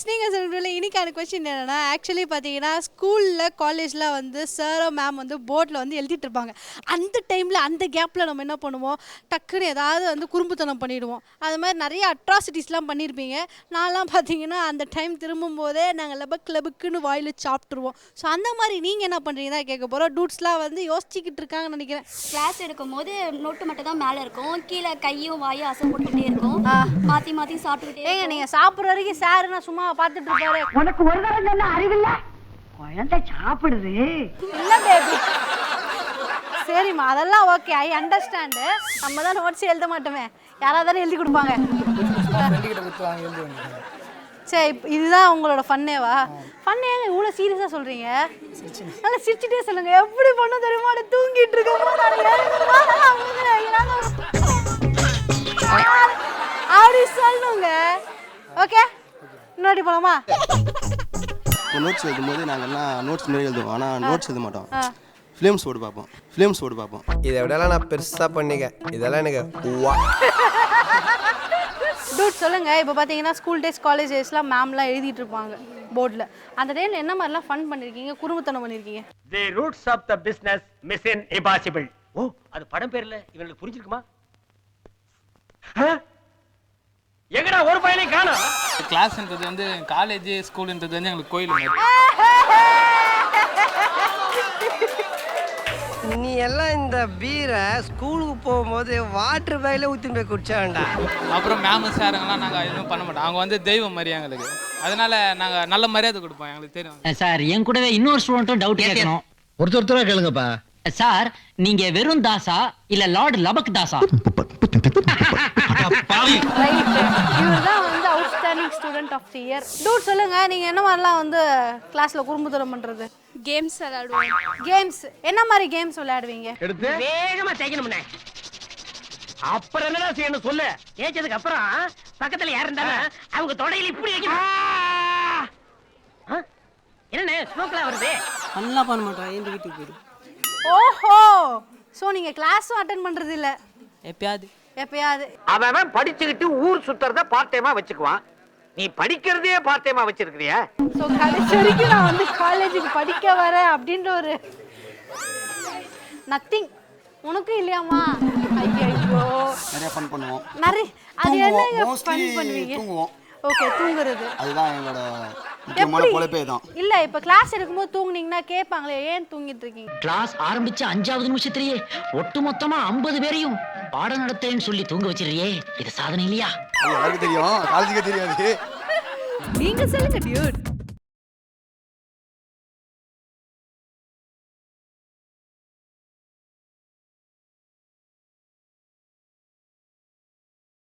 நீங்கள் சொல்கிறீங்களா இன்னைக்கான கொஸ்டின் என்னென்னா ஆக்சுவலி பார்த்தீங்கன்னா ஸ்கூலில் காலேஜில் வந்து சாரோ மேம் வந்து போர்டில் வந்து எழுதிட்டு இருப்பாங்க. அந்த டைமில் அந்த கேப்பில் நம்ம என்ன பண்ணுவோம், டக்குன்னு ஏதாவது வந்து குறும்புத்தனம் பண்ணிவிடுவோம். அது மாதிரி நிறைய அட்ராசிட்டிஸ்லாம் பண்ணியிருப்பீங்க. நான்லாம் பார்த்தீங்கன்னா அந்த டைம் திரும்பும் போதே நாங்கள் லபக்குன்னு வாயில் சாப்பிட்ருவோம். ஸோ அந்த மாதிரி நீங்கள் என்ன பண்ணுறீங்க தான் கேட்க போகிறோம். டூட்ஸ்லாம் வந்து யோசிச்சுக்கிட்டு இருக்காங்கன்னு நினைக்கிறேன். கிளாஸ் எடுக்கும் போது நோட்டு மட்டும் தான் மேலே இருக்கும், கீழே கையும் வாயும் அசை போட்டுக்கிட்டே இருக்கும், மாற்றி மாற்றி சாப்பிட்டுக்கிட்டே. ஏங்க நீங்கள் சாப்பிட்ற வரைக்கும் சாருன்னா சும்மா பார்த்துட்டு இருப்பாரு. உனக்கு ஒரு தடவை சொன்ன அறிவில்ல, குழந்தை சாப்பிடுது இல்ல பேபி. சரிம்மா, அதெல்லாம் ஓகே, ஐ அண்டர்ஸ்டாண்டு. நம்ம தான் நோட்ஸ் எழுத மாட்டோமே, யாராவது தானே எழுதி கொடுப்பாங்க. சரி, இதுதான் உங்களோட ஃபன்னேவா? ஃபன்னே இவ்வளோ சீரியஸாக சொல்கிறீங்க? நல்லா சிரிச்சுட்டே சொல்லுங்க. எப்படி பண்ண தெரியுமா, தூங்கிட்டு இருக்கோம் அப்படி சொல்லணுங்க. ஓகே, இன்னொரு போலாமா? நோட்ஸ் எழுதும்போது நாங்கள்லாம் நோட்ஸ் மாதிரி எழுதுவோம், ஆனால் நோட்ஸ் எழுத மாட்டோம். ஃபிலிம்ஸ் போட்டு பார்ப்போம். இதை விடலாம் நான் பெருசாக பண்ணிக்க, இதெல்லாம் எனக்கு டூட் சொல்லுங்க. இப்போ பார்த்தீங்கன்னா ஸ்கூல் டேஸ் காலேஜ் டேஸ்லாம் மேம்லாம் எழுதிட்டு இருப்பாங்க போர்டில். அந்த டைமில் என்ன மாதிரிலாம் ஃபன் பண்ணியிருக்கீங்க, குறும்புத்தனம் பண்ணியிருக்கீங்க? The roots of the business mission impossible. ஓ, அது படம் பேர்ல இவங்களுக்கு புரிஞ்சிருக்குமா? எங்கடா ஒரு பையனையும் காணோம். கிளாஸ்ன்றது வந்து காலேஜ் ஸ்கூல்ன்றது வந்து எங்களுக்கு கோயில் மாதிரி. நீ எல்லாம் இந்த பீரை ஸ்கூலுக்கு போகும்போது வாட்டர் பேக்கில் ஊற்றி போய் குடிச்சாண்டா. அப்புறம் மேமு சாருங்கெல்லாம் நாங்கள் எதுவும் பண்ண மாட்டோம். அவங்க வந்து தெய்வம் மாதிரி எங்களுக்கு. அதனால நாங்கள் நல்ல மரியாதை கொடுப்போம், எங்களுக்கு தெரியும். சார், என் கூடவே இன்னொரு ஸ்டூடெண்ட்டும் டவுட் கேட்கணும். ஒருத்தரா கேளுங்கப்பா. சார், நீங்க வெறும் தாசா இல்ல லார்ட் லபக் தாசா? இவர்தான் வந்து outstanding student of the year. Dude சொல்லுங்க, நீங்க என்ன மாதிரிலாம் வந்து கிளாஸ்ல குறும்புத்தனம் பண்றது? கேம்ஸ் விளையாடுவோம். கேம்ஸ் என்ன மாதிரி கேம்ஸ் விளையாடுவீங்க? எடுத்து வேகமா தேய்க்கணும்னே. அப்புறம் என்னடா செய்யணும் சொல்லு. தேய்ச்சதுக்கு அப்புறம் பக்கத்துல யார் இருந்தாலும் அவங்க தொடையில இப்படி வைக்கணும். என்னண்ணே ஸ்மோக்லாம் வருது? நல்லா பண்ண மாட்டோம், எந்த வீட்டுக்கு போயிடும். ஓஹோ, ஸோ நீங்க கிளாஸும் அட்டென்ட் பண்றது இல்ல? எப்பயாவது. அவன் படிச்சுக்கிட்டு ஊர் சுத்துறத பார்ட் டைமா வச்சுக்குவான். நீ படிக்கிறதே பார்ட் டைமா வச்சிருக்கிறியா? ஸோ கடைசி வரைக்கும் நான் வந்து காலேஜுக்கு படிக்க வரேன் அப்படின்ற ஒரு நத்திங் உனக்கும் இல்லையாமா? ஐயோ, நிறைய ஃபன் பண்ணுவோம். அது என்னங்க ஃபன் பண்ணுவீங்க? ஓகே, தூங்குறது அதுதான் எங்களோட முக்கியமான பொழைப்பே தான். இல்ல, இப்ப கிளாஸ் எடுக்கும்போது தூங்குனீங்கன்னா கேட்பாங்களே, ஏன் தூங்கிட்டு இருக்கீங்க? கிளாஸ் ஆரம்பிச்ச 5வது நிமிஷத்திலேயே ஒட்டு மொத்தமா 50 பேரையும் பாடம் நடத்தேன்னு சொல்லி தூங்க வச்சிருக்கியே, இது சாதனை இல்லையா? எல்லாருக்கும் தெரியும், காலேஜுக்கு தெரியாது. நீங்க சொல்லுங்க டியூட்.